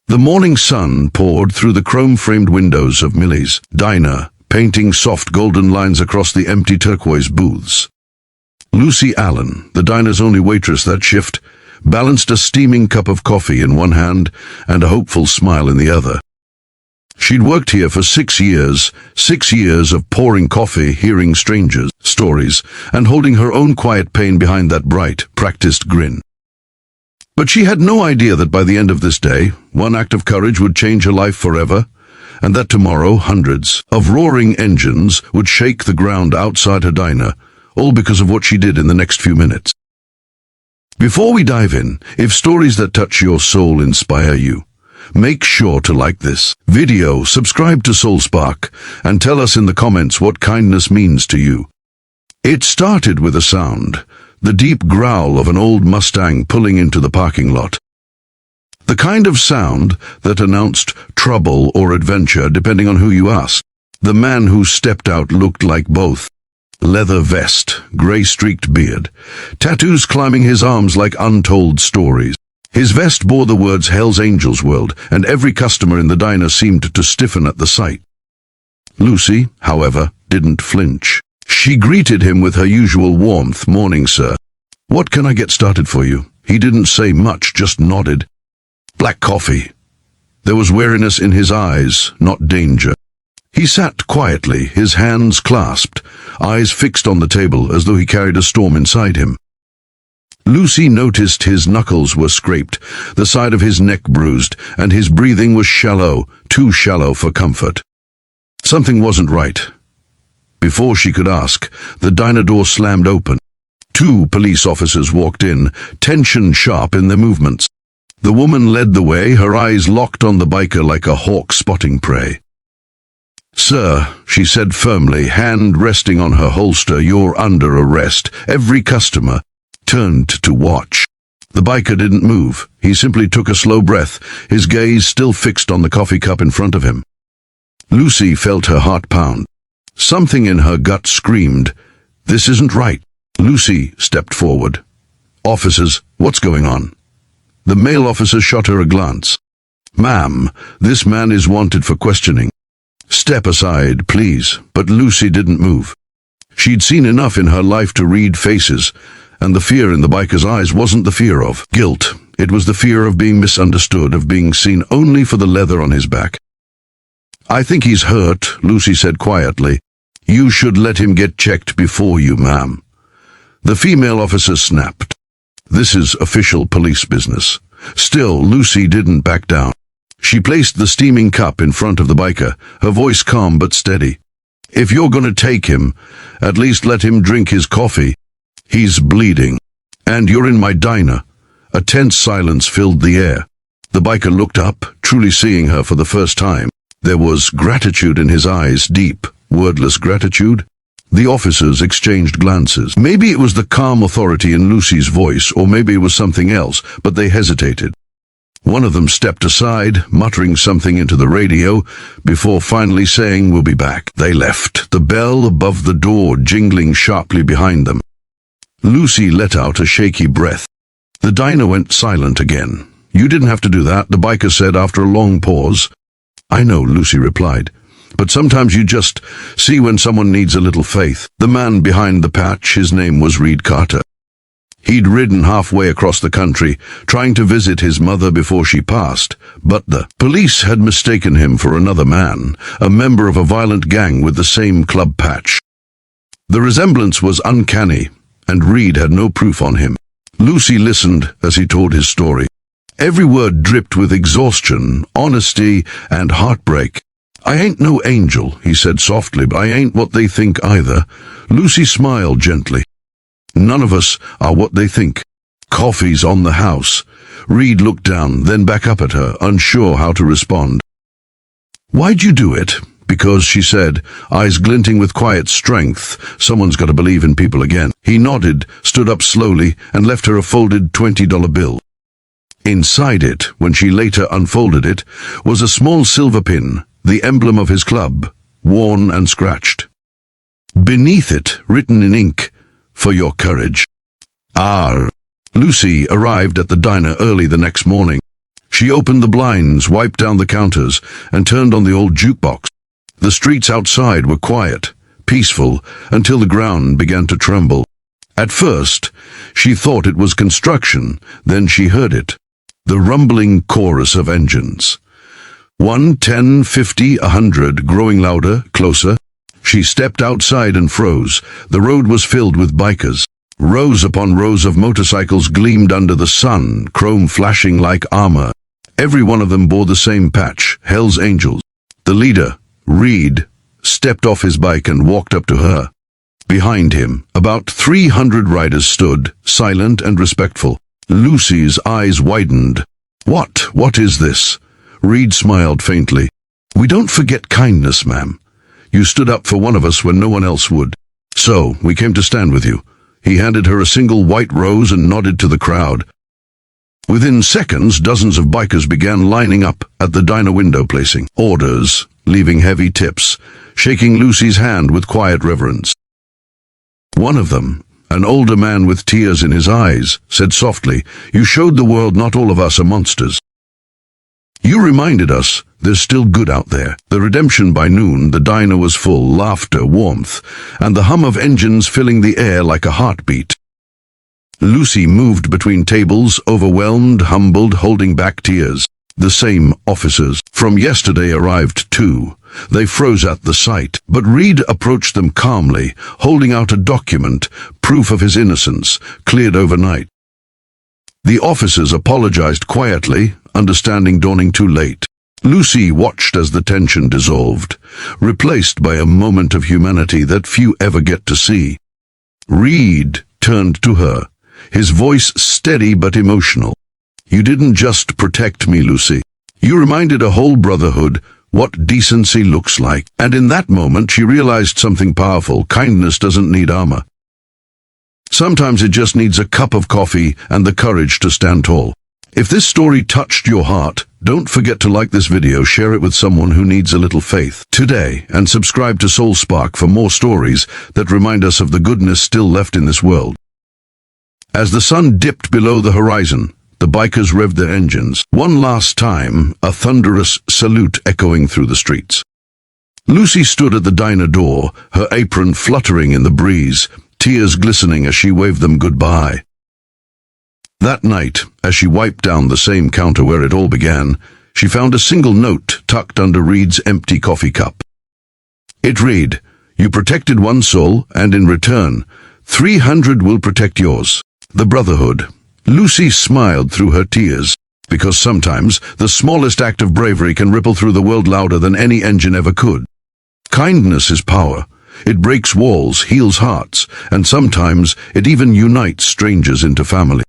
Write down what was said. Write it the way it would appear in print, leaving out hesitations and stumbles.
The morning sun poured through the chrome-framed windows of Millie's diner, painting soft golden lines across the empty turquoise booths. Lucy Allen, the diner's only waitress that shift, balanced a steaming cup of coffee in one hand and a hopeful smile in the other. She'd worked here for 6 years of pouring coffee, hearing strangers' stories, and holding her own quiet pain behind that bright, practiced grin. But she had no idea that by the end of this day, one act of courage would change her life forever, and that tomorrow hundreds of roaring engines would shake the ground outside her diner, all because of what she did in the next few minutes. Before we dive in, if stories that touch your soul inspire you, make sure to like this video, subscribe to Soul Spark, and tell us in the comments what kindness means to you. It started with a sound, the deep growl of an old Mustang pulling into the parking lot. The kind of sound that announced trouble or adventure depending on who you asked. The man who stepped out looked like both. Leather vest, grey-streaked beard, tattoos climbing his arms like untold stories. His vest bore the words Hell's Angels World, and every customer in the diner seemed to stiffen at the sight. Lucy, however, didn't flinch. She greeted him with her usual warmth. "Morning, sir. What can I get started for you?" He didn't say much, just nodded. "Black coffee." There was wariness in his eyes, not danger. He sat quietly, his hands clasped, eyes fixed on the table as though he carried a storm inside him. Lucy noticed his knuckles were scraped, the side of his neck bruised, and his breathing was shallow, too shallow for comfort. Something wasn't right. Before she could ask, the diner door slammed open. 2 police officers walked in, tension sharp in their movements. The woman led the way, her eyes locked on the biker like a hawk spotting prey. "Sir," she said firmly, hand resting on her holster, "you're under arrest." Every customer turned to watch. The biker didn't move. He simply took a slow breath, his gaze still fixed on the coffee cup in front of him. Lucy felt her heart pound. Something in her gut screamed, "This isn't right." Lucy stepped forward. "Officers, what's going on?" The male officer shot her a glance. "Ma'am, this man is wanted for questioning. Step aside, please." But Lucy didn't move. She'd seen enough in her life to read faces, and the fear in the biker's eyes wasn't the fear of guilt. It was the fear of being misunderstood, of being seen only for the leather on his back. "I think he's hurt," Lucy said quietly. "You should let him get checked before you, ma'am." The female officer snapped. "This is official police business." Still, Lucy didn't back down. She placed the steaming cup in front of the biker, her voice calm but steady. "If you're going to take him, at least let him drink his coffee. He's bleeding. And you're in my diner." A tense silence filled the air. The biker looked up, truly seeing her for the first time. There was gratitude in his eyes, deep, wordless gratitude. The officers exchanged glances. Maybe it was the calm authority in Lucy's voice, or maybe it was something else, but they hesitated. One of them stepped aside, muttering something into the radio, before finally saying, "We'll be back." They left, the bell above the door jingling sharply behind them. Lucy let out a shaky breath. The diner went silent again. "You didn't have to do that," the biker said after a long pause. "I know," Lucy replied. "But sometimes you just see when someone needs a little faith." The man behind the patch, his name was Reed Carter. He'd ridden halfway across the country, trying to visit his mother before she passed, but the police had mistaken him for another man, a member of a violent gang with the same club patch. The resemblance was uncanny, and Reed had no proof on him. Lucy listened as he told his story. Every word dripped with exhaustion, honesty, and heartbreak. "I ain't no angel," he said softly, "but I ain't what they think either." Lucy smiled gently. "None of us are what they think. Coffee's on the house." Reed looked down, then back up at her, unsure how to respond. "Why'd you do it?" "Because," she said, eyes glinting with quiet strength. "Someone's got to believe in people again." He nodded, stood up slowly, and left her a folded $20 bill. Inside it, when she later unfolded it, was a small silver pin, the emblem of his club, worn and scratched. Beneath it, written in ink, "For your courage." Lucy arrived at the diner early the next morning. She opened the blinds, wiped down the counters, and turned on the old jukebox. The streets outside were quiet, peaceful, until the ground began to tremble. At first, she thought it was construction, then she heard it. The rumbling chorus of engines. 1, 10, 50, 100, growing louder, closer. She stepped outside and froze. The road was filled with bikers. Rows upon rows of motorcycles gleamed under the sun, chrome flashing like armor. Every one of them bore the same patch, Hell's Angels. The leader, Reed, stepped off his bike and walked up to her. Behind him, about 300 riders stood, silent and respectful. Lucy's eyes widened. What is this? Reed smiled faintly. We don't forget kindness, ma'am. You stood up for one of us when no one else would. So, we came to stand with you. He handed her a single white rose and nodded to the crowd. Within seconds, dozens of bikers began lining up at the diner window, placing orders, leaving heavy tips, shaking Lucy's hand with quiet reverence. One of them, an older man with tears in his eyes, said softly, "You showed the world not all of us are monsters. You reminded us there's still good out there." The redemption by noon, the diner was full, laughter, warmth, and the hum of engines filling the air like a heartbeat. Lucy moved between tables, overwhelmed, humbled, holding back tears. The same officers from yesterday arrived too. They froze at the sight, but Reed approached them calmly, holding out a document, proof of his innocence, cleared overnight. The officers apologized quietly, understanding dawning too late. Lucy watched as the tension dissolved, replaced by a moment of humanity that few ever get to see. Reed turned to her, his voice steady but emotional. "You didn't just protect me, Lucy. You reminded a whole brotherhood what decency looks like." And in that moment she realized something powerful. Kindness doesn't need armor. Sometimes it just needs a cup of coffee and the courage to stand tall. If this story touched your heart, don't forget to like this video, share it with someone who needs a little faith today, and subscribe to Soul Spark for more stories that remind us of the goodness still left in this world. As the sun dipped below the horizon, the bikers revved their engines. One last time, a thunderous salute echoing through the streets. Lucy stood at the diner door, her apron fluttering in the breeze, tears glistening as she waved them goodbye. That night, as she wiped down the same counter where it all began, she found a single note tucked under Reed's empty coffee cup. It read, "You protected one soul, and in return, 300 will protect yours. The Brotherhood." Lucy smiled through her tears, because sometimes the smallest act of bravery can ripple through the world louder than any engine ever could. Kindness is power. It breaks walls, heals hearts, and sometimes it even unites strangers into family.